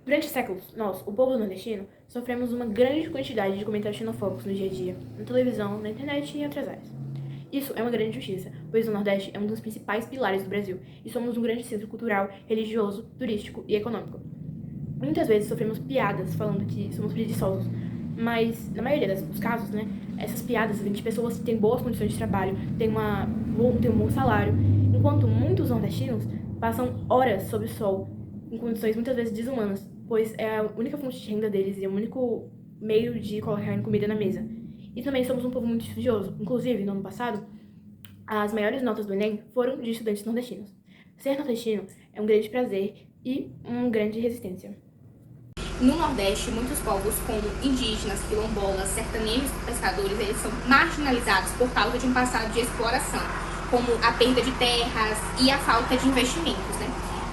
Durante séculos, nós, o povo nordestino, sofremos uma grande quantidade de comentários xenofóbicos no dia a dia, na televisão, na internet e em outras áreas. Isso é uma grande injustiça, pois o Nordeste é um dos principais pilares do Brasil e somos um grande centro cultural, religioso, turístico e econômico. Muitas vezes sofremos piadas falando que somos preguiçosos, mas na maioria dos casos, essas piadas vêm de pessoas que têm boas condições de trabalho, têm um bom salário, enquanto muitos nordestinos passam horas sob o sol, em condições muitas vezes desumanas, pois é a única fonte de renda deles e é o único meio de colocar comida na mesa. E também somos um povo muito estudioso. Inclusive, no ano passado, as maiores notas do Enem foram de estudantes nordestinos. Ser nordestino é um grande prazer e uma grande resistência. No Nordeste, muitos povos, como indígenas, quilombolas, sertanejos e pescadores, eles são marginalizados por causa de um passado de exploração, como a perda de terras e a falta de investimentos,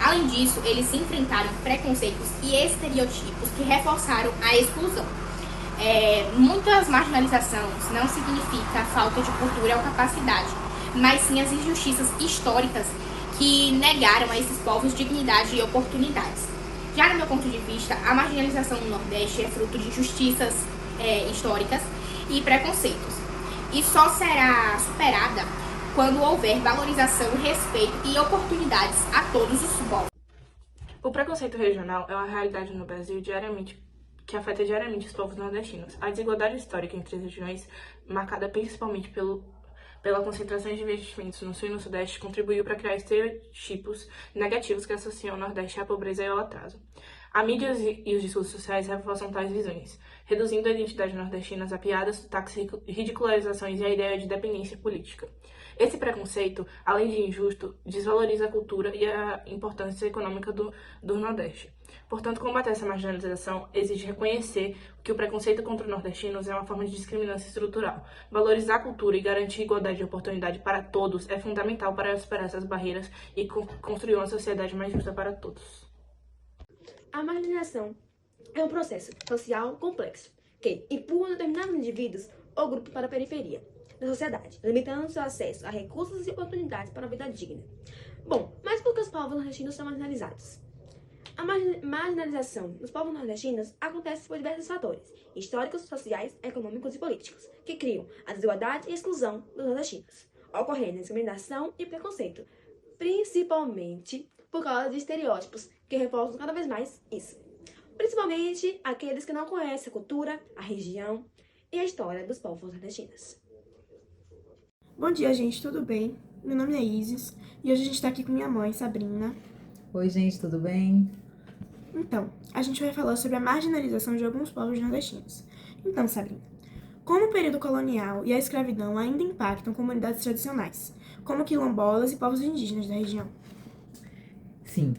Além disso, eles se enfrentaram preconceitos e estereotipos que reforçaram a exclusão. Muitas marginalizações não significa falta de cultura ou capacidade, mas sim as injustiças históricas que negaram a esses povos dignidade e oportunidades. Já no meu ponto de vista, a marginalização no Nordeste é fruto de injustiças históricas e preconceitos, e só será superada quando houver valorização, respeito e oportunidades a todos os povos. O preconceito regional é uma realidade no Brasil que afeta diariamente os povos nordestinos. A desigualdade histórica entre as regiões, marcada principalmente pela concentração de investimentos no Sul e no Sudeste, contribuiu para criar estereotipos negativos que associam o Nordeste à pobreza e ao atraso. A mídia e os discursos sociais reforçam tais visões, reduzindo a identidade nordestina a piadas, sotaques, ridicularizações e a ideia de dependência política. Esse preconceito, além de injusto, desvaloriza a cultura e a importância econômica do Nordeste. Portanto, combater essa marginalização exige reconhecer que o preconceito contra os nordestinos é uma forma de discriminação estrutural. Valorizar a cultura e garantir igualdade de oportunidade para todos é fundamental para superar essas barreiras e construir uma sociedade mais justa para todos. A marginalização é um processo social complexo que empurra determinados indivíduos ou grupos para a periferia da sociedade, limitando seu acesso a recursos e oportunidades para uma vida digna. Bom, mas por que os povos nordestinos são marginalizados? A marginalização dos povos nordestinos acontece por diversos fatores históricos, sociais, econômicos e políticos que criam a desigualdade e exclusão dos nordestinos, ocorrendo discriminação e preconceito, principalmente por causa de estereótipos que reforçam cada vez mais isso. Principalmente aqueles que não conhecem a cultura, a região e a história dos povos nordestinos. Bom dia, gente, tudo bem? Meu nome é Isis e hoje a gente tá aqui com minha mãe, Sabrina. Oi, gente, tudo bem? Então, a gente vai falar sobre a marginalização de alguns povos nordestinos. Então, Sabrina, como o período colonial e a escravidão ainda impactam comunidades tradicionais, como quilombolas e povos indígenas da região? Sim,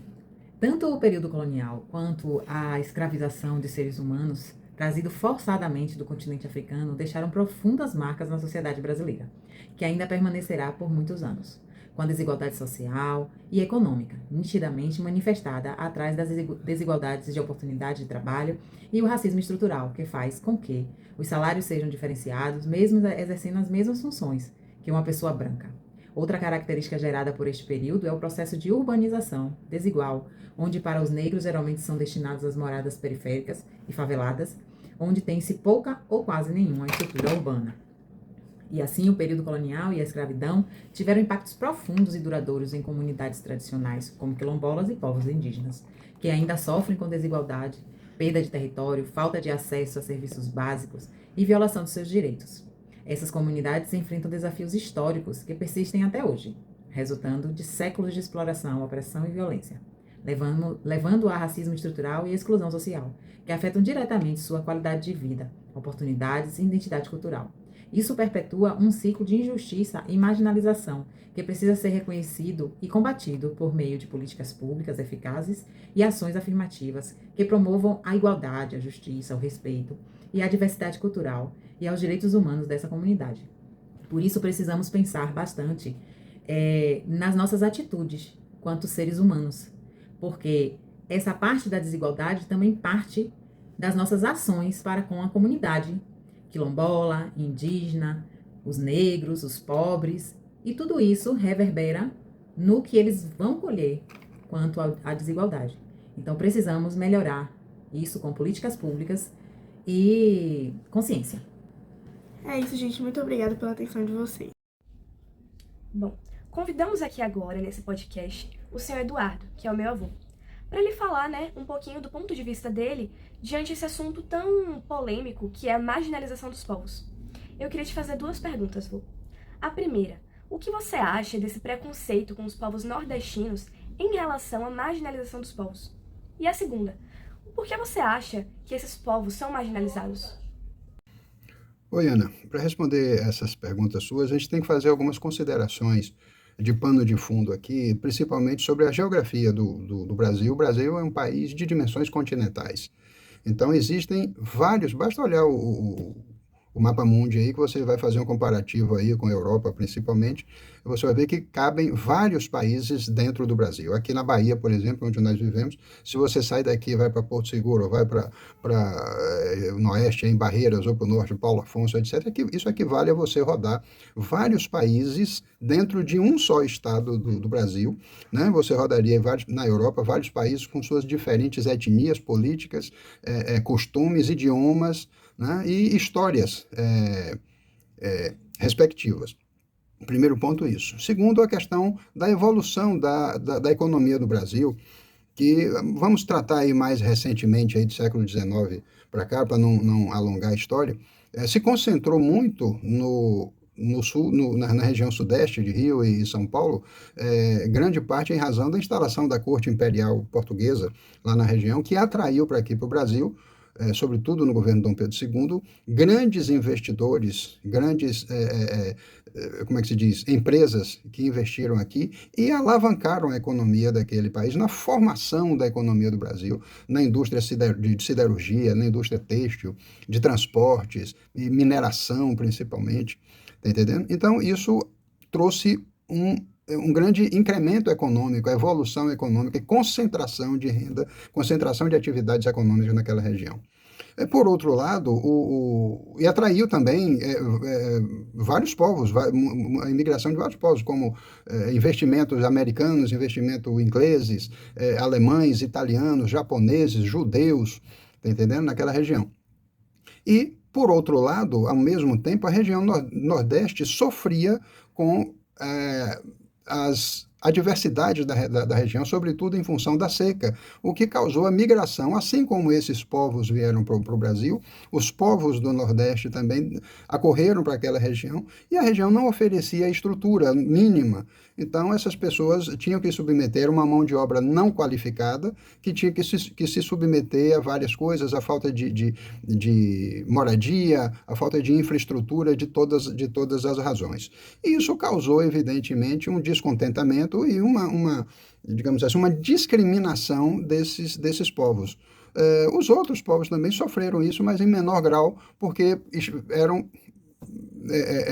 tanto o período colonial quanto a escravização de seres humanos, trazido forçadamente do continente africano, deixaram profundas marcas na sociedade brasileira, que ainda permanecerá por muitos anos, com a desigualdade social e econômica, nitidamente manifestada atrás das desigualdades de oportunidade de trabalho e o racismo estrutural, que faz com que os salários sejam diferenciados, mesmo exercendo as mesmas funções que uma pessoa branca. Outra característica gerada por este período é o processo de urbanização desigual, onde para os negros geralmente são destinadas as moradas periféricas e faveladas, onde tem-se pouca ou quase nenhuma estrutura urbana. E assim, o período colonial e a escravidão tiveram impactos profundos e duradouros em comunidades tradicionais, como quilombolas e povos indígenas, que ainda sofrem com desigualdade, perda de território, falta de acesso a serviços básicos e violação de seus direitos. Essas comunidades enfrentam desafios históricos que persistem até hoje, resultando de séculos de exploração, opressão e violência, levando a racismo estrutural e exclusão social, que afetam diretamente sua qualidade de vida, oportunidades e identidade cultural. Isso perpetua um ciclo de injustiça e marginalização que precisa ser reconhecido e combatido por meio de políticas públicas eficazes e ações afirmativas que promovam a igualdade, a justiça, o respeito e a diversidade cultural e aos direitos humanos dessa comunidade. Por isso, precisamos pensar bastante nas nossas atitudes quanto seres humanos, porque essa parte da desigualdade também parte das nossas ações para com a comunidade quilombola, indígena, os negros, os pobres, e tudo isso reverbera no que eles vão colher quanto à desigualdade. Então, precisamos melhorar isso com políticas públicas e consciência. É isso, gente. Muito obrigada pela atenção de vocês. Bom, convidamos aqui agora, nesse podcast, o senhor Eduardo, que é o meu avô, para ele falar, um pouquinho do ponto de vista dele diante desse assunto tão polêmico que é a marginalização dos povos. Eu queria te fazer 2 perguntas, vô. A primeira, o que você acha desse preconceito com os povos nordestinos em relação à marginalização dos povos? E a segunda, por que você acha que esses povos são marginalizados? Oi, Ana. Para responder essas perguntas suas, a gente tem que fazer algumas considerações de pano de fundo aqui, principalmente sobre a geografia do Brasil. O Brasil é um país de dimensões continentais. Então, existem vários, basta olhar o mapa mundi aí, que você vai fazer um comparativo aí com a Europa, principalmente, você vai ver que cabem vários países dentro do Brasil. Aqui na Bahia, por exemplo, onde nós vivemos, se você sai daqui e vai para Porto Seguro, ou vai para o Oeste, em Barreiras, ou para o Norte, Paulo Afonso, etc., isso equivale a você rodar vários países dentro de um só estado do Brasil, né? Você rodaria na Europa vários países com suas diferentes etnias, políticas, costumes, idiomas, né? E histórias respectivas. Primeiro ponto, isso. Segundo, a questão da evolução da economia do Brasil, que vamos tratar aí mais recentemente, aí do século XIX para cá, para não alongar a história, se concentrou muito no sul, na região sudeste de Rio e São Paulo, grande parte em razão da instalação da corte imperial portuguesa lá na região, que atraiu para aqui, para o Brasil, sobretudo no governo Dom Pedro II, grandes investidores, grandes, como é que se diz, empresas que investiram aqui e alavancaram a economia daquele país, na formação da economia do Brasil, na indústria de siderurgia, na indústria têxtil, de transportes e mineração, principalmente, tá entendendo? Então, isso trouxe um grande incremento econômico, evolução econômica e concentração de renda, concentração de atividades econômicas naquela região. Por outro lado, e atraiu também vários povos, a imigração de vários povos, como investimentos americanos, investimentos ingleses, alemães, italianos, japoneses, judeus, tá entendendo? Naquela região. E, por outro lado, ao mesmo tempo, a região Nordeste sofria com as adversidades da região, sobretudo em função da seca, o que causou a migração, assim como esses povos vieram para o Brasil, os povos do Nordeste também acorreram para aquela região, e a região não oferecia estrutura mínima. Então, essas pessoas tinham que submeter uma mão de obra não qualificada, que tinha que se submeter a várias coisas, a falta de moradia, a falta de infraestrutura de todas as razões. E isso causou, evidentemente, um descontentamento e digamos assim, uma discriminação desses povos. Os outros povos também sofreram isso, mas em menor grau, porque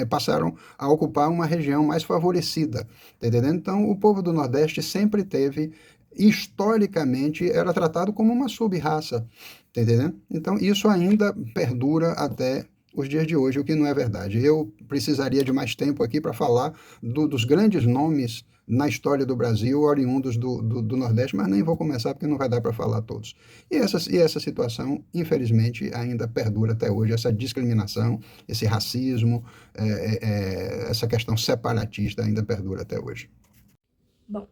passaram a ocupar uma região mais favorecida, tá entendendo? Então, o povo do Nordeste sempre teve, historicamente, era tratado como uma sub-raça, tá entendendo? Então, isso ainda perdura até os dias de hoje, o que não é verdade. Eu precisaria de mais tempo aqui para falar dos grandes nomes na história do Brasil, oriundos do Nordeste, mas nem vou começar porque não vai dar para falar todos. E essa situação, infelizmente, ainda perdura até hoje, essa discriminação, esse racismo, essa questão separatista ainda perdura até hoje. Bom,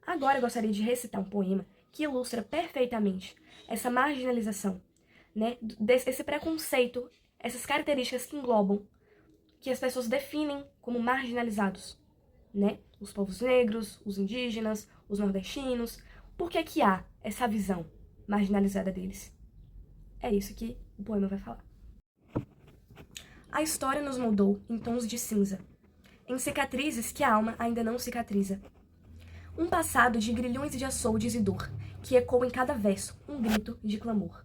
agora eu gostaria de recitar um poema que ilustra perfeitamente essa marginalização, esse preconceito, essas características que englobam, que as pessoas definem como marginalizados, Os povos negros, os indígenas, os nordestinos. Por que há essa visão marginalizada deles? É isso que o poema vai falar. A história nos moldou em tons de cinza, em cicatrizes que a alma ainda não cicatriza. Um passado de grilhões de açoudes e dor, que ecoa em cada verso um grito de clamor.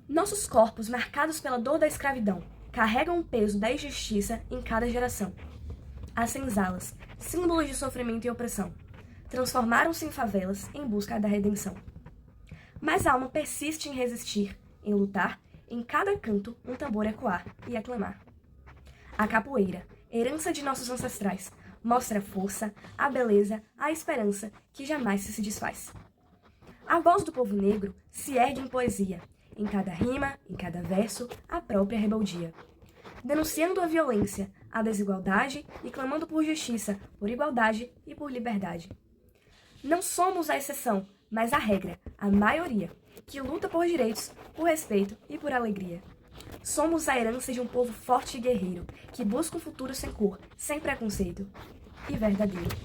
Nossos corpos, marcados pela dor da escravidão, carregam o peso da injustiça em cada geração. As senzalas, símbolos de sofrimento e opressão, transformaram-se em favelas em busca da redenção. Mas a alma persiste em resistir, em lutar, em cada canto um tambor ecoar e aclamar. A capoeira, herança de nossos ancestrais, mostra a força, a beleza, a esperança que jamais se desfaz. A voz do povo negro se ergue em poesia, em cada rima, em cada verso, a própria rebeldia. Denunciando a violência, a desigualdade e clamando por justiça, por igualdade e por liberdade. Não somos a exceção, mas a regra, a maioria, que luta por direitos, por respeito e por alegria. Somos a herança de um povo forte e guerreiro, que busca um futuro sem cor, sem preconceito e verdadeiro.